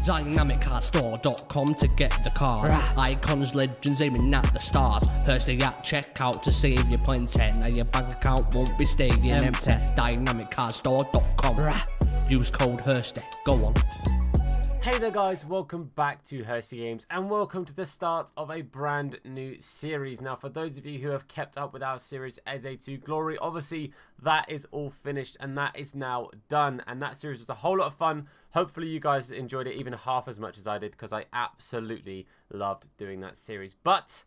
DynamicCardStore.com to get the cards. Icons, legends aiming at the stars. Hursty at checkout to save your points. Now your bank account won't be staying empty. DynamicCardStore.com. Use code Hursty. Go on. Hey there guys, welcome back to Hursty Games and welcome to the start of a brand new series. Now for those of you who have kept up with our series Eze to Glory, obviously that is all finished and that is now done, and that series was a whole lot of fun. Hopefully you guys enjoyed it even half as much as I did, because I absolutely loved doing that series. But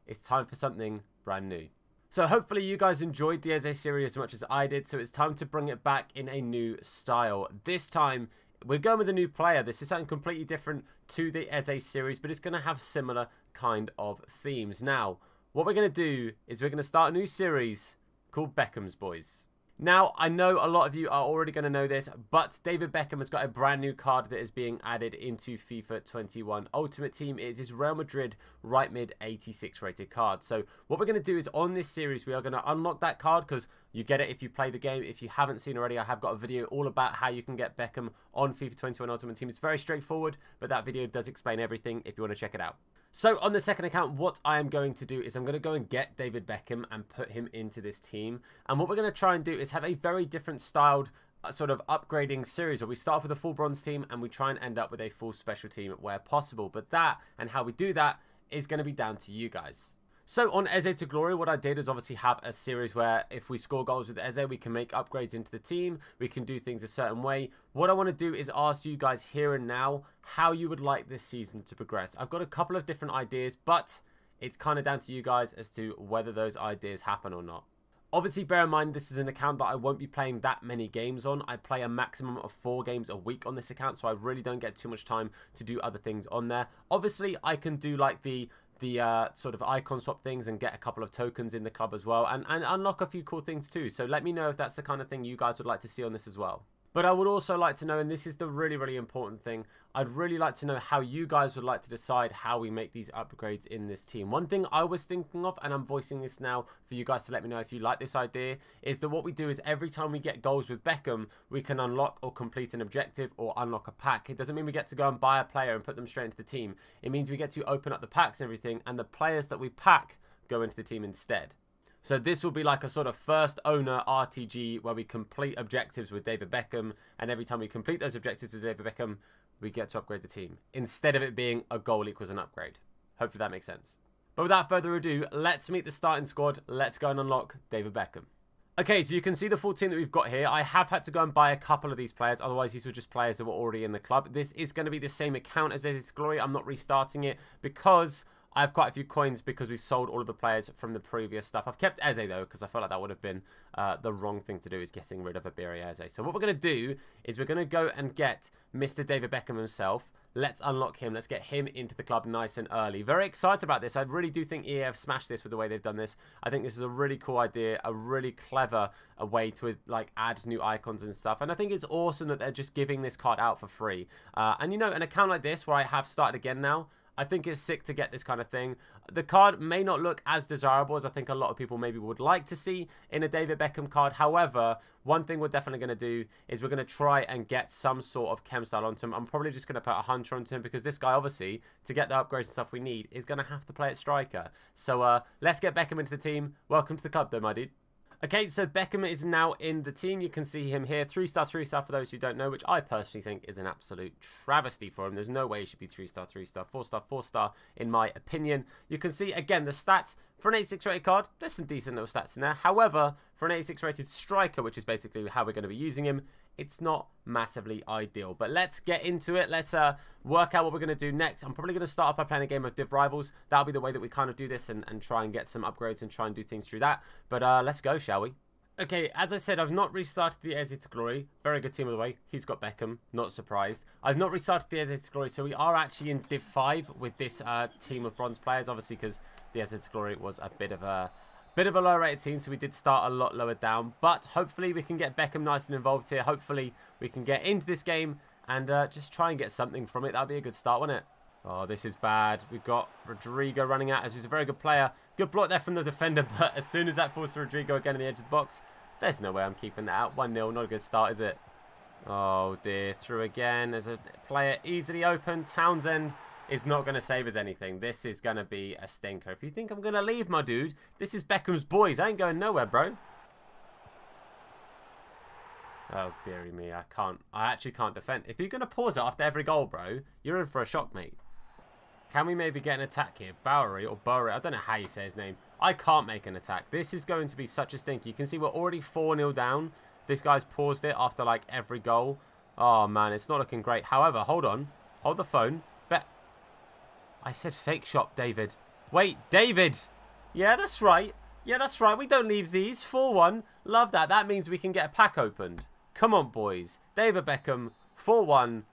it's time for something brand new. So hopefully you guys enjoyed the Eze series as much as I did, so it's time to bring it back in a new style. This time we're going with a new player. This is something completely different to the Eze series, but it's going to have similar kind of themes. Now, what we're going to do is we're going to start a new series called Beckham's Boys. Now, I know a lot of you are already going to know this, but David Beckham has got a brand new card that is being added into FIFA 21 Ultimate Team. It is his Real Madrid right mid 86 rated card. So what we're going to do is on this series, we are going to unlock that card, because you get it if you play the game. If you haven't seen already, I have got a video all about how you can get Beckham on FIFA 21 Ultimate Team. It's very straightforward, but that video does explain everything if you want to check it out. So on the second account, what I am going to do is I'm going to go and get David Beckham and put him into this team. And what we're going to try and do is have a very different styled sort of upgrading series where we start off with a full bronze team and we try and end up with a full special team where possible. But that and how we do that is going to be down to you guys. So on Eze to Glory, what I did is obviously have a series where if we score goals with Eze, we can make upgrades into the team. We can do things a certain way. What I want to do is ask you guys here and now how you would like this season to progress. I've got a couple of different ideas, but it's kind of down to you guys as to whether those ideas happen or not. Obviously, bear in mind, this is an account that I won't be playing that many games on. I play a maximum of 4 games a week on this account, so I really don't get too much time to do other things on there. Obviously, I can do like the sort of icon swap things and get a couple of tokens in the club as well, and unlock a few cool things too. So let me know if that's the kind of thing you guys would like to see on this as well. But I would also like to know, and this is the really important thing, I'd really like to know how you guys would like to decide how we make these upgrades in this team. One thing I was thinking of, and I'm voicing this now for you guys to let me know if you like this idea, is that what we do is every time we get goals with Beckham, we can unlock or complete an objective or unlock a pack. It doesn't mean we get to go and buy a player and put them straight into the team. It means we get to open up the packs and everything, and the players that we pack go into the team instead. So this will be like a sort of first owner RTG where we complete objectives with David Beckham, and every time we complete those objectives with David Beckham, we get to upgrade the team, instead of it being a goal equals an upgrade. Hopefully that makes sense. But without further ado, let's meet the starting squad. Let's go and unlock David Beckham. Okay, so you can see the full team that we've got here. I have had to go and buy a couple of these players, otherwise these were just players that were already in the club. This is going to be the same account as Eze to Glory. I'm not restarting it because I have quite a few coins because we've sold all of the players from the previous stuff. I've kept Eze though, because I felt like that would have been the wrong thing to do, is getting rid of Iberia Eze. So what we're going to do is we're going to go and get Mr. David Beckham himself. Let's unlock him. Let's get him into the club nice and early. Very excited about this. I really do think EA have smashed this with the way they've done this. I think this is a really cool idea, a really clever way to like add new icons and stuff. And I think it's awesome that they're just giving this card out for free. And you know, an account like this where I have started again now, I think it's sick to get this kind of thing. The card may not look as desirable as I think a lot of people maybe would like to see in a David Beckham card. However, one thing we're definitely going to do is we're going to try and get some sort of Chem style onto him. I'm probably just going to put a Hunter onto him, because this guy, obviously, to get the upgrades and stuff we need, is going to have to play at striker. So let's get Beckham into the team. Welcome to the club though, my dude. Okay, so Beckham is now in the team. You can see him here. 3-star, 3-star for those who don't know, which I personally think is an absolute travesty for him. There's no way he should be 3-star, 3-star, 4-star, 4-star, in my opinion. You can see, again, the stats for an 86 rated card. There's some decent little stats in there. However, for an 86 rated striker, which is basically how we're going to be using him, it's not massively ideal. But let's get into it. Let's work out what we're going to do next. I'm probably going to start off by playing a game of Div Rivals. That'll be the way that we kind of do this, and try and get some upgrades and try and do things through that. But let's go, shall we? Okay, as I said, I've not restarted the Eze to Glory. Very good team, by the way. He's got Beckham. Not surprised. I've not restarted the Eze to Glory, so we are actually in Div 5 with this team of bronze players, obviously, because the Eze to Glory was a bit of a low rated team, so we did start a lot lower down. But hopefully we can get Beckham nice and involved here. Hopefully we can get into this game and just try and get something from it. That'd be a good start, wouldn't it? Oh, this is bad. We've got Rodrigo running at us, who's a very good player. Good block there from the defender, but as soon as that falls to Rodrigo again in the edge of the box, there's no way I'm keeping that out. 1-0, not a good start, is it? Oh dear, through again. There's a player easily open. Townsend is not going to save us anything. This is going to be a stinker. If you think I'm going to leave, my dude, this is Beckham's boys. I ain't going nowhere, bro. Oh, dearie me. I actually can't defend. If you're going to pause it after every goal, bro, you're in for a shock, mate. Can we maybe get an attack here? Bowery or Bowery? I don't know how you say his name. I can't make an attack. This is going to be such a stinker. You can see we're already 4-0 down. This guy's paused it after, like, every goal. Oh, man, it's not looking great. However, hold on. Hold the phone. I said fake shot, David. Wait, David! Yeah, that's right. Yeah, that's right. We don't leave these. 4-1. Love that. That means we can get a pack opened. Come on, boys. David Beckham, 4-1.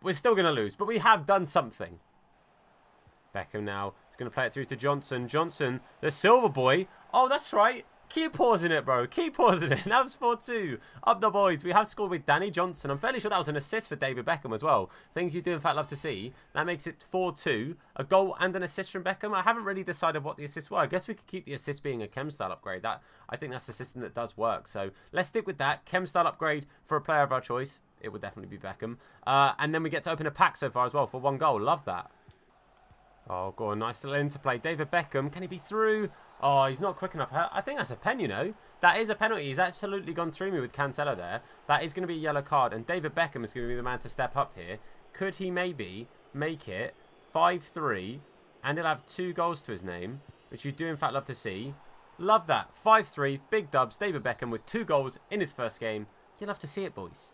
We're still going to lose, but we have done something. Beckham now is going to play it through to Johnson. Johnson, the silver boy. Oh, that's right. Keep pausing it, bro. Keep pausing it. That was 4-2. Up the boys. We have scored with Danny Johnson. I'm fairly sure that was an assist for David Beckham as well. Things you do, in fact, love to see. That makes it 4-2. A goal and an assist from Beckham. I haven't really decided what the assists were. I guess we could keep the assist being a Chem style upgrade. I think that's a system that does work. So let's stick with that. Chem style upgrade for a player of our choice. It would definitely be Beckham. And then we get to open a pack so far as well for 1 goal. Love that. Oh, go on. Nice little interplay. David Beckham. Can he be through? Oh, he's not quick enough. I think that's a pen, you know. That is a penalty. He's absolutely gone through me with Cancelo there. That is going to be a yellow card. And David Beckham is going to be the man to step up here. Could he maybe make it 5-3 and he'll have 2 goals to his name, which you do, in fact, love to see. Love that. 5-3. Big dubs. David Beckham with 2 goals in his first game. You'll love to see it, boys.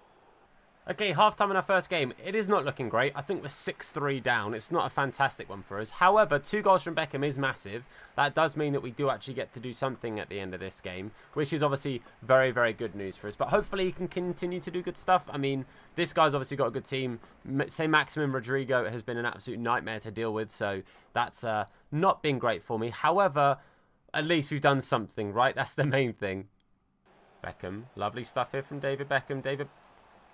Okay, half-time in our first game. It is not looking great. I think we're 6-3 down. It's not a fantastic one for us. However, 2 goals from Beckham is massive. That does mean that we do actually get to do something at the end of this game, which is obviously very, very good news for us. But hopefully he can continue to do good stuff. I mean, this guy's obviously got a good team. Say Maximum Rodrigo has been an absolute nightmare to deal with, so that's not been great for me. However, at least we've done something, right? That's the main thing. Beckham. Lovely stuff here from David Beckham.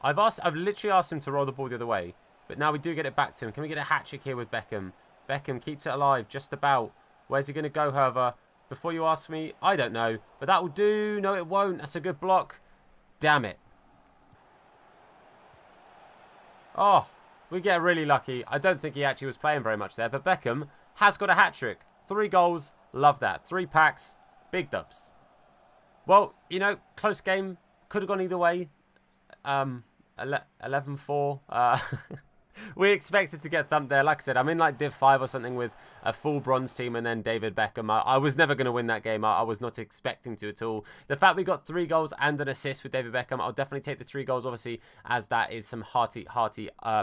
I've literally asked him to roll the ball the other way, but now we do get it back to him. Can we get a hat-trick here with Beckham? Beckham keeps it alive, just about. Where's he going to go, however? Before you ask me, I don't know, but that will do. No, it won't. That's a good block. Damn it. Oh, we get really lucky. I don't think he actually was playing very much there, but Beckham has got a hat-trick. 3 goals. Love that. 3 packs. Big dubs. Well, you know, close game. Could have gone either way. 11-4. We expected to get thumped there. Like I said, I'm in like Div 5 or something with a full bronze team and then David Beckham. I was never going to win that game. I was not expecting to at all. The fact we got 3 goals and an assist with David Beckham, I'll definitely take the 3 goals, obviously, as that is some hearty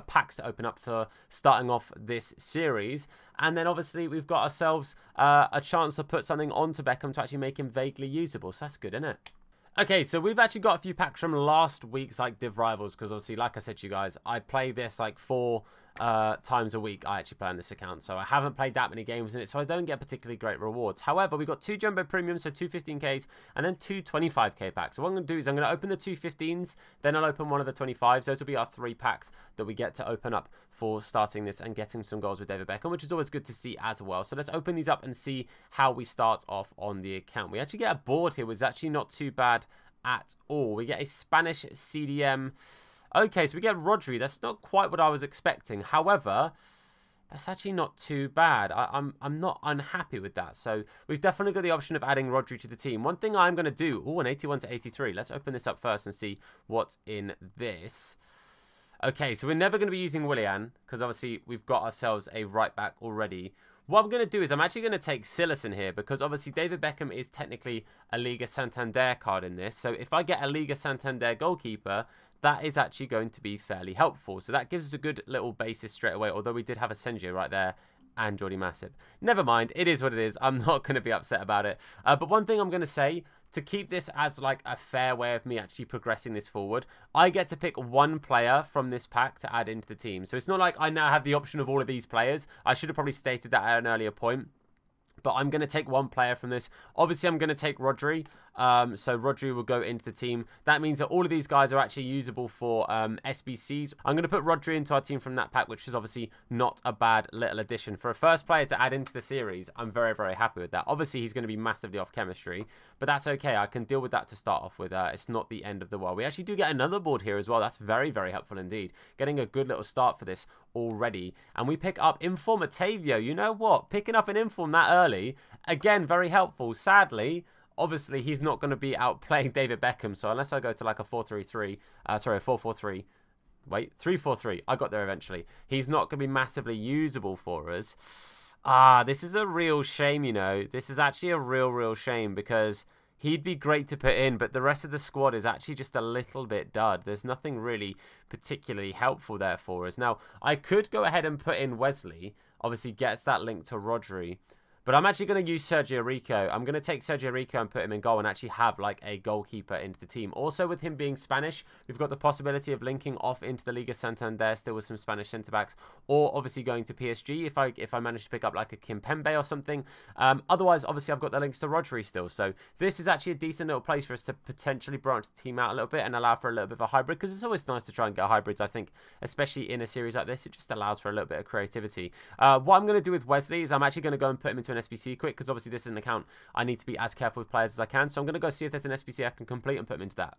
packs to open up for starting off this series. And then, obviously, we've got ourselves a chance to put something onto Beckham to actually make him vaguely usable. So that's good, isn't it? Okay, so we've actually got a few packs from last week's like Div Rivals, because obviously, like I said to you guys, I play this like 4 times a week. I actually play on this account, so I haven't played that many games in it, so I don't get particularly great rewards. However, we've got 2 Jumbo Premiums, so 2 15Ks, and then 2 25K packs. So what I'm going to do is I'm going to open the 2 15s, then I'll open one of the 25s. Those will be our 3 packs that we get to open up for starting this and getting some goals with David Beckham, which is always good to see as well. So let's open these up and see how we start off on the account. We actually get a board here, which is actually not too bad at all. We get a Spanish CDM. Okay, so we get Rodri. That's not quite what I was expecting. However, that's actually not too bad. I'm not unhappy with that. So we've definitely got the option of adding Rodri to the team. One thing I'm going to do, oh, an 81 to 83. Let's open this up first and see what's in this. Okay, so we're never going to be using Willian because obviously we've got ourselves a right back already. What I'm going to do is I'm actually going to take Silas in here because obviously David Beckham is technically a Liga Santander card in this. So if I get a Liga Santander goalkeeper, that is actually going to be fairly helpful. So that gives us a good little basis straight away, although we did have a Senjo right there and Jordi Massive. Never mind, it is what it is. I'm not going to be upset about it. But one thing I'm going to say, to keep this as like a fair way of me actually progressing this forward, I get to pick 1 player from this pack to add into the team. So it's not like I now have the option of all of these players. I should have probably stated that at an earlier point. But I'm going to take one player from this. Obviously, I'm going to take Rodri. So Rodri will go into the team. That means that all of these guys are actually usable for SBCs. I'm going to put Rodri into our team from that pack, which is obviously not a bad little addition. For a first player to add into the series, I'm very, very happy with that. Obviously, he's going to be massively off chemistry, but that's okay. I can deal with that to start off with. It's not the end of the world. We actually do get another board here as well. That's very, very helpful indeed. Getting a good little start for this already. And we pick up Inform Otavio. You know what? Picking up an Inform that early, again, very helpful. Sadly, obviously, he's not going to be outplaying David Beckham. So unless I go to like a 4-3-3, sorry, a 4-4-3. Wait, 3-4-3. I got there eventually. He's not going to be massively usable for us. This is a real shame, you know. This is actually a real shame because he'd be great to put in, but the rest of the squad is actually just a little bit dud. There's nothing really particularly helpful there for us. Now, I could go ahead and put in Wesley. Obviously, gets that link to Rodri. But I'm actually going to use Sergio Rico. I'm going to take Sergio Rico and put him in goal and actually have like a goalkeeper into the team. Also, with him being Spanish, we've got the possibility of linking off into the Liga Santander still with some Spanish centre-backs, or obviously going to PSG if I manage to pick up like a Kimpembe or something. Otherwise, obviously, I've got the links to Rodri still. So this is actually a decent little place for us to potentially branch the team out a little bit and allow for a little bit of a hybrid, because it's always nice to try and get hybrids, I think, especially in a series like this. It just allows for a little bit of creativity. What I'm going to do with Wesley is I'm actually going to go and put him into an SBC quick, because obviously this is an account I need to be as careful with players as I can. So I'm going to go see if there's an SBC I can complete and put him into that.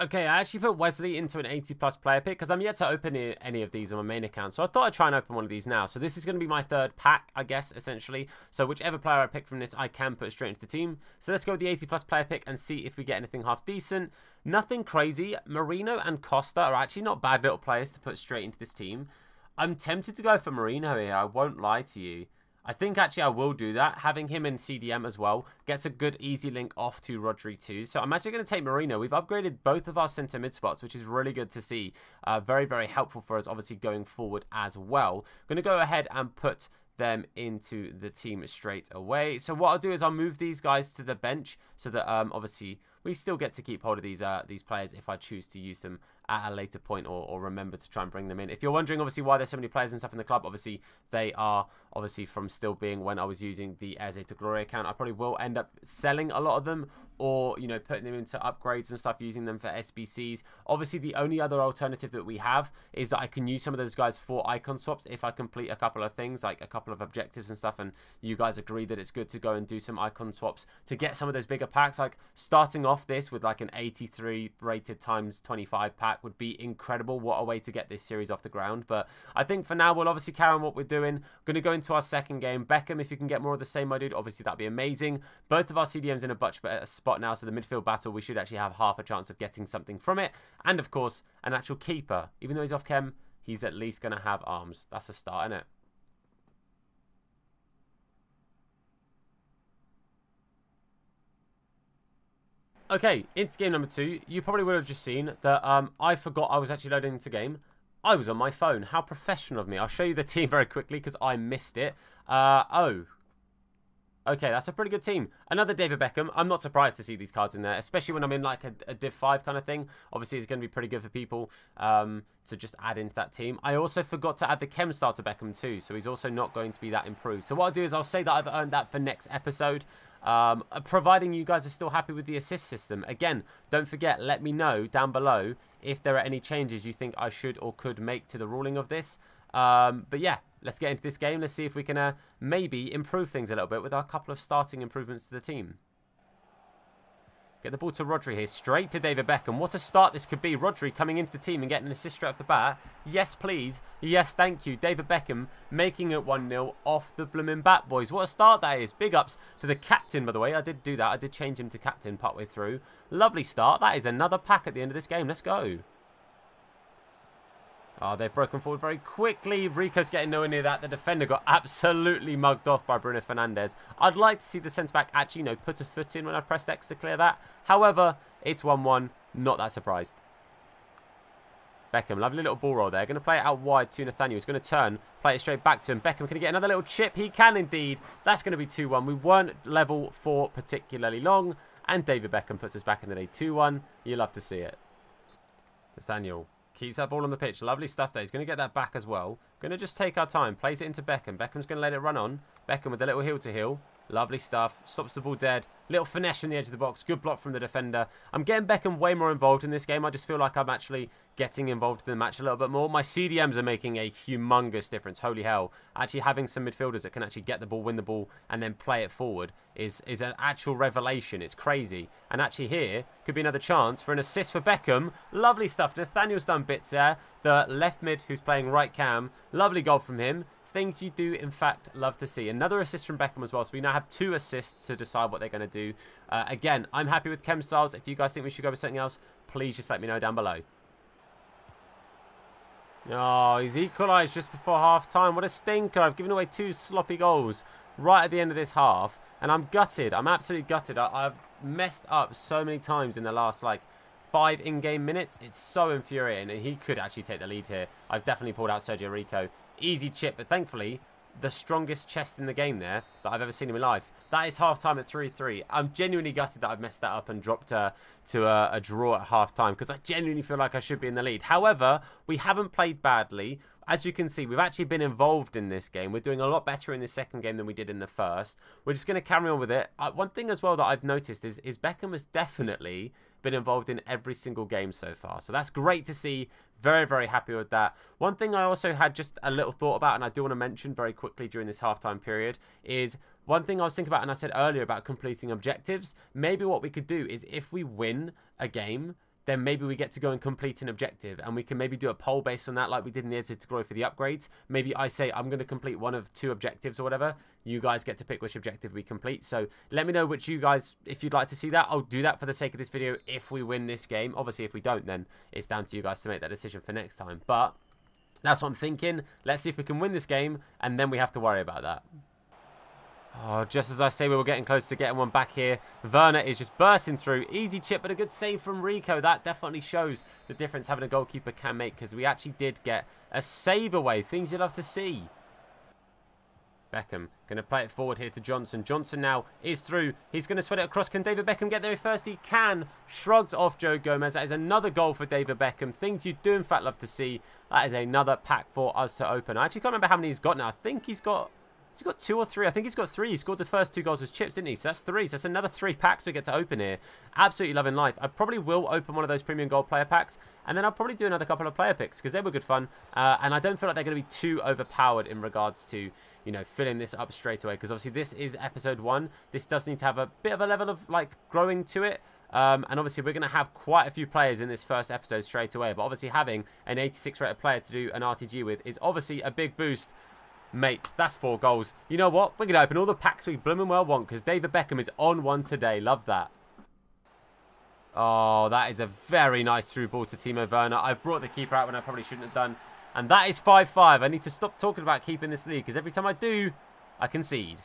Okay, I actually put Wesley into an 80+ player pick because I'm yet to open any of these on my main account. So I thought I'd try and open one of these now. So this is going to be my third pack, I guess, essentially. So whichever player I pick from this, I can put straight into the team. So let's go with the 80+ player pick and see if we get anything half decent. Nothing crazy. Marino and Costa are actually not bad little players to put straight into this team. I'm tempted to go for Marino here, I won't lie to you. I think actually I will do that. Having him in CDM as well gets a good easy link off to Rodri too. So I'm actually going to take Marino. We've upgraded both of our centre mid spots, which is really good to see. Very, very helpful for us obviously going forward as well. Going to go ahead and put them into the team straight away. So what I'll do is I'll move these guys to the bench so that obviously we still get to keep hold of these players if I choose to use them at a later point or remember to try and bring them in. If you're wondering obviously why there's so many players and stuff in the club, obviously they are obviously from still being when I was using the Eze to Glory account. I probably will end up selling a lot of them or, you know, putting them into upgrades and stuff, using them for SBCs. Obviously the only other alternative that we have is that I can use some of those guys for icon swaps if I complete a couple of things, like a couple of objectives and stuff, and you guys agree that it's good to go and do some icon swaps to get some of those bigger packs. Like starting off this with like an 83 rated times 25 pack would be incredible. What a way to get this series off the ground. But I think for now we'll obviously carry on what we're doing. Going to go into our second game. Beckham, if you can get more of the same, my dude, obviously that'd be amazing. Both of our CDMs in a much better spot now, so the midfield battle we should actually have half a chance of getting something from it. And of course an actual keeper. Even though he's off chem, he's at least going to have arms. That's a start, isn't it? Okay, into game number 2. You probably would have just seen that I forgot I was actually loading into game. I was on my phone. How professional of me. I'll show you the team very quickly because I missed it. Oh. Okay, that's a pretty good team. Another David Beckham. I'm not surprised to see these cards in there, especially when I'm in like a Div 5 kind of thing. Obviously, it's going to be pretty good for people to just add into that team. I also forgot to add the Chem style to Beckham too, so he's also not going to be that improved. So what I'll do is I'll say that I've earned that for next episode. Providing you guys are still happy with the assist system. Again, don't forget, let me know down below if there are any changes you think I should or could make to the ruling of this. But yeah, let's get into this game. Let's see if we can maybe improve things a little bit with our couple of starting improvements to the team. Get the ball to Rodri here, straight to David Beckham. What a start this could be. Rodri coming into the team and getting an assist straight off the bat. Yes, please. Yes, thank you. David Beckham making it 1-0 off the blooming bat, boys. What a start that is. Big ups to the captain, by the way. I did do that. I did change him to captain partway through. Lovely start. That is another pack at the end of this game. Let's go. Oh, they've broken forward very quickly. Rico's getting nowhere near that. The defender got absolutely mugged off by Bruno Fernandes. I'd like to see the centre-back actually, you know, put a foot in when I pressed X to clear that. However, it's 1-1. Not that surprised. Beckham, lovely little ball roll there. Going to play it out wide to Nathaniel. He's going to turn, play it straight back to him. Beckham, can he get another little chip? He can indeed. That's going to be 2-1. We weren't level for particularly long. And David Beckham puts us back in the lead. 2-1. You love to see it. Nathaniel keeps that ball on the pitch. Lovely stuff there. He's going to get that back as well. Going to just take our time. Plays it into Beckham. Beckham's going to let it run on. Beckham with a little heel to heel. Lovely stuff. Stops the ball dead. Little finesse from the edge of the box. Good block from the defender. I'm getting Beckham way more involved in this game. I just feel like I'm actually getting involved in the match a little bit more. My CDMs are making a humongous difference. Holy hell. Actually having some midfielders that can actually get the ball, win the ball, and then play it forward is an actual revelation. It's crazy. And actually here could be another chance for an assist for Beckham. Lovely stuff. Nathaniel's done bits there. The left mid who's playing right cam. Lovely goal from him. Things you do, in fact, love to see. Another assist from Beckham as well. So we now have 2 assists to decide what they're going to do. Again, I'm happy with Chem styles. If you guys think we should go with something else, please just let me know down below. Oh, he's equalised just before half-time. What a stinker. I've given away 2 sloppy goals right at the end of this half. And I'm gutted. I'm absolutely gutted. I've messed up so many times in the last, like, 5 in-game minutes. It's so infuriating. And he could actually take the lead here. I've definitely pulled out Sergio Rico. Easy chip, but thankfully, the strongest chest in the game there that I've ever seen in my life. That is half-time at 3-3. I'm genuinely gutted that I've messed that up and dropped to a draw at half-time because I genuinely feel like I should be in the lead. However, we haven't played badly. As you can see, we've actually been involved in this game. We're doing a lot better in the second game than we did in the first. We're just going to carry on with it. One thing as well that I've noticed is Beckham has definitely been involved in every single game so far. So that's great to see. Very, very happy with that. One thing I also had just a little thought about, and I do want to mention very quickly during this halftime period, is one thing I was thinking about, and I said earlier about completing objectives. Maybe what we could do is if we win a game, then maybe we get to go and complete an objective, and we can maybe do a poll based on that like we did in the Edit to Grow for the upgrades. Maybe I say I'm going to complete one of 2 objectives or whatever. You guys get to pick which objective we complete. So let me know which you guys, if you'd like to see that. I'll do that for the sake of this video if we win this game. Obviously, if we don't, then it's down to you guys to make that decision for next time. But that's what I'm thinking. Let's see if we can win this game, and then we have to worry about that. Oh, just as I say, we were getting close to getting one back here. Werner is just bursting through. Easy chip, but a good save from Rico. That definitely shows the difference having a goalkeeper can make, because we actually did get a save away. Things you love to see. Beckham going to play it forward here to Johnson. Johnson now is through. He's going to sweat it across. Can David Beckham get there first? He can. Shrugs off Joe Gomez. That is another goal for David Beckham. Things you do, in fact, love to see. That is another pack for us to open. I actually can't remember how many he's got now. I think he's got... Has he got 2 or 3? I think he's got 3. He scored the first 2 goals as chips, didn't he? So that's 3. So that's another 3 packs we get to open here. Absolutely loving life. I probably will open one of those premium gold player packs. And then I'll probably do another couple of player picks because they were good fun. And I don't feel like they're going to be too overpowered in regards to, you know, filling this up straight away. Because obviously this is episode 1. This does need to have a bit of a level of, like, growing to it. And obviously we're going to have quite a few players in this first episode straight away. But obviously having an 86 rated player to do an RTG with is obviously a big boost. Mate, that's 4 goals. You know what? We're going to open all the packs we blooming well want because David Beckham is on one today. Love that. Oh, that is a very nice through ball to Timo Werner. I've brought the keeper out when I probably shouldn't have done. And that is 5-5. I need to stop talking about keeping this lead because every time I do, I concede.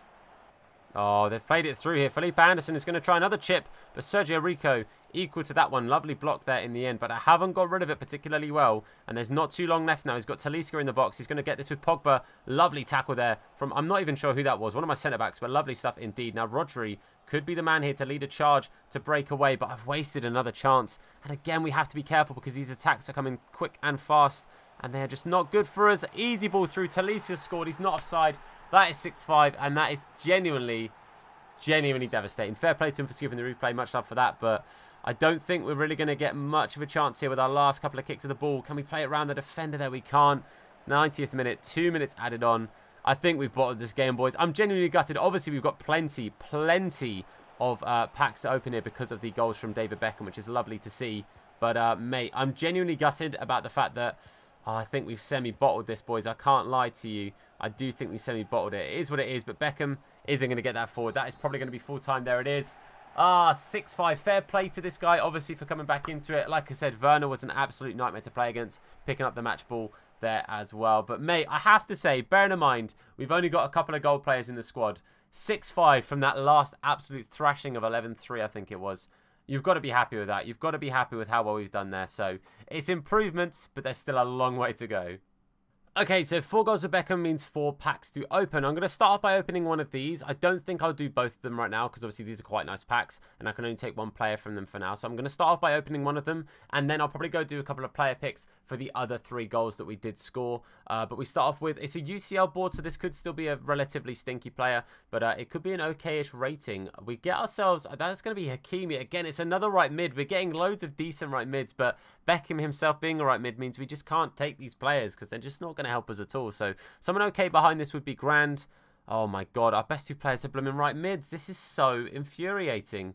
Oh, they've played it through here. Felipe Anderson is going to try another chip, but Sergio Rico equal to that one. Lovely block there in the end, but I haven't got rid of it particularly well, and there's not too long left now. He's got Talisca in the box. He's going to get this with Pogba. Lovely tackle there from, I'm not even sure who that was, one of my centre-backs, but lovely stuff indeed. Now, Rodri could be the man here to lead a charge to break away, but I've wasted another chance, and again, we have to be careful because these attacks are coming quick and fast, and they're just not good for us. Easy ball through. Talisca scored. He's not offside. That is 6-5, and that is genuinely devastating. Fair play to him for skipping the replay. Much love for that, but I don't think we're really going to get much of a chance here with our last couple of kicks of the ball. Can we play it around the defender there? We can't. 90th minute, 2 minutes added on. I think we've bottled this game, boys. I'm genuinely gutted. Obviously, we've got plenty of packs to open here because of the goals from David Beckham, which is lovely to see. But, mate, I'm genuinely gutted about the fact that I think we've semi-bottled this, boys. I can't lie to you. I do think we semi-bottled it. It is what it is, but Beckham isn't going to get that forward. That is probably going to be full-time. There it is. 6-5. Fair play to this guy, obviously, for coming back into it. Like I said, Werner was an absolute nightmare to play against, picking up the match ball there as well. But, mate, I have to say, bearing in mind, we've only got a couple of goal players in the squad. 6-5 from that last absolute thrashing of 11-3, I think it was. You've got to be happy with that. You've got to be happy with how well we've done there. So, it's improvements, but there's still a long way to go. Okay, so 4 goals with Beckham means 4 packs to open. I'm going to start off by opening one of these. I don't think I'll do both of them right now because obviously these are quite nice packs and I can only take one player from them for now. So I'm going to start off by opening one of them and then I'll probably go do a couple of player picks for the other 3 goals that we did score. But we start off with, it's a UCL board, so this could still be a relatively stinky player, but it could be an okay-ish rating. We get ourselves, that's going to be Hakimi. Again, it's another right mid. We're getting loads of decent right mids, but Beckham himself being a right mid means we just can't take these players because they're just not going to help us at all. So someone okay behind this would be grand. Oh my god, our best 2 players are blooming right mids. This is so infuriating.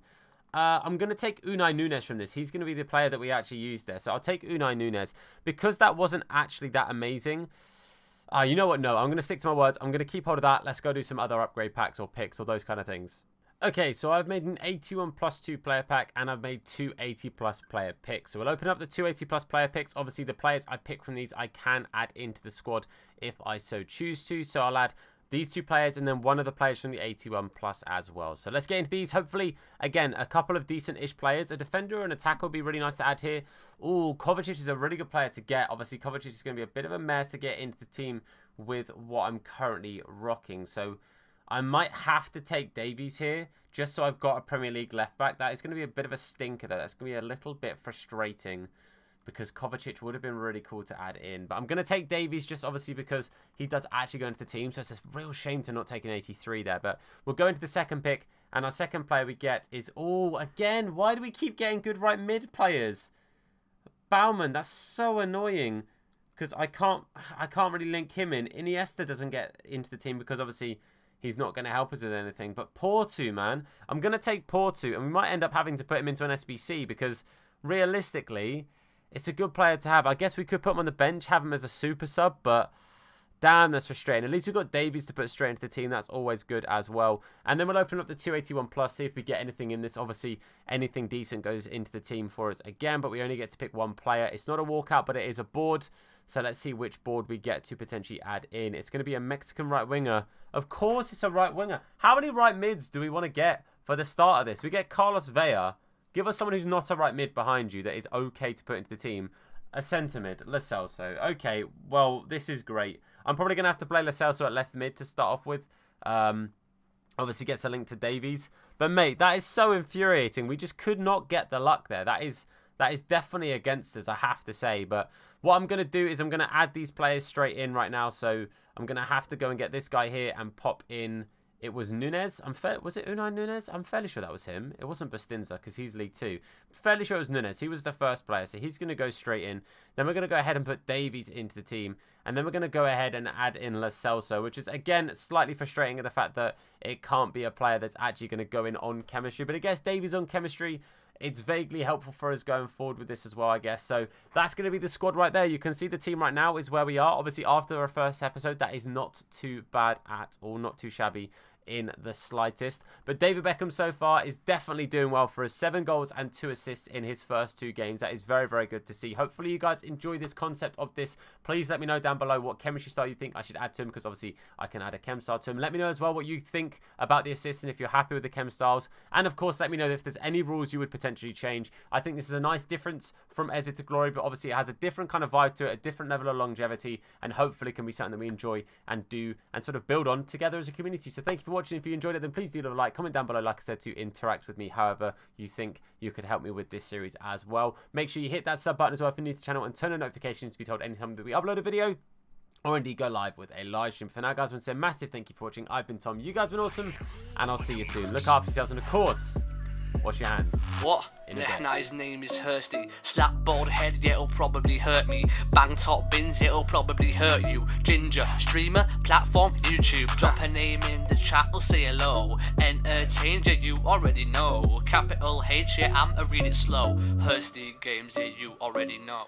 I'm going to take Unai Nunes from this. He's going to be the player that we actually used there. So I'll take Unai Nunes. Because that wasn't actually that amazing. You know what? No, I'm going to stick to my words. I'm going to keep hold of that. Let's go do some other upgrade packs or picks or those kind of things. Okay, so I've made an 81 plus 2 player pack and I've made 2 80 plus player picks. So we'll open up the 2 80 plus player picks. Obviously, the players I pick from these I can add into the squad if I so choose to. So I'll add these 2 players and then one of the players from the 81 plus as well. So let's get into these. Hopefully, again, a couple of decent-ish players. A defender and attacker would be really nice to add here. Ooh, Kovacic is a really good player to get. Obviously, Kovacic is going to be a bit of a mare to get into the team with what I'm currently rocking. So I might have to take Davies here just so I've got a Premier League left back. That is going to be a bit of a stinker though. That's going to be a little bit frustrating because Kovacic would have been really cool to add in. But I'm going to take Davies just obviously because he does actually go into the team. So it's a real shame to not take an 83 there. But we'll go into the second pick. And our second player we get is, oh, again, why do we keep getting good right mid players? Bauman, that's so annoying. Because I can't really link him in. Iniesta doesn't get into the team because obviously he's not going to help us with anything. But Porto, man. I'm going to take Porto. And we might end up having to put him into an SBC because realistically, it's a good player to have. I guess we could put him on the bench, have him as a super sub, but damn, that's frustrating. At least we've got Davies to put straight into the team. That's always good as well. And then we'll open up the 281 plus, see if we get anything in this. Obviously, anything decent goes into the team for us again, but we only get to pick 1 player. It's not a walkout, but it is a board. So let's see which board we get to potentially add in. It's going to be a Mexican right winger. Of course, it's a right winger. How many right mids do we want to get for the start of this? We get Carlos Vela. Give us someone who's not a right mid behind you that is okay to put into the team. A centre mid, Lo Celso. Okay, well, this is great. I'm probably going to have to play Lo Celso at left mid to start off with. Obviously gets a link to Davies. But, mate, that is so infuriating. We just could not get the luck there. That is definitely against us, I have to say. But what I'm going to do is I'm going to add these players straight in right now. So I'm going to have to go and get this guy here and pop in. It was Nunes. Was it Unai Nunes? I'm fairly sure that was him. It wasn't Bustinza because he's League 2. Fairly sure it was Nunes. He was the first player, so he's going to go straight in. Then we're going to go ahead and put Davies into the team. And then we're going to go ahead and add in Lo Celso, which is, again, slightly frustrating at the fact that it can't be a player that's actually going to go in on chemistry. But I guess Davies on chemistry, it's vaguely helpful for us going forward with this as well, I guess. So that's going to be the squad right there. You can see the team right now is where we are. Obviously, after our first episode, that is not too bad at all, not too shabby in the slightest. But David Beckham so far is definitely doing well for us. 7 goals and 2 assists in his first 2 games. That is very, very good to see. Hopefully you guys enjoy this concept of this. Please let me know down below what chemistry style you think I should add to him, because obviously I can add a chem style to him. Let me know as well what you think about the assists and if you're happy with the chem styles. And of course, let me know if there's any rules you would potentially change. I think this is a nice difference from Eze to Glory, but obviously it has a different kind of vibe to it, a different level of longevity, and hopefully can be something that we enjoy and do and sort of build on together as a community. So thank you for watching. If you enjoyed it, then please do leave a like, comment down below, like I said, to interact with me however you think you could help me with this series as well. Make sure you hit that sub button as well if you're new to the channel, and turn on notifications to be told anytime that we upload a video or indeed go live with a live stream. For now, guys, I want to say a massive thank you for watching. I've been Tom, you guys have been awesome, and I'll see you soon. Look after yourselves, and of course, wash your hands. What? Nah, his name is Hursty. Slap bald head, yeah, it'll probably hurt me. Bang top bins, it'll probably hurt you. Ginger, streamer, platform, YouTube. Drop a name in the chat, or say hello. Entertain, yeah, you already know. Capital H, yeah, I'm a read it slow. Hursty games, yeah, you already know.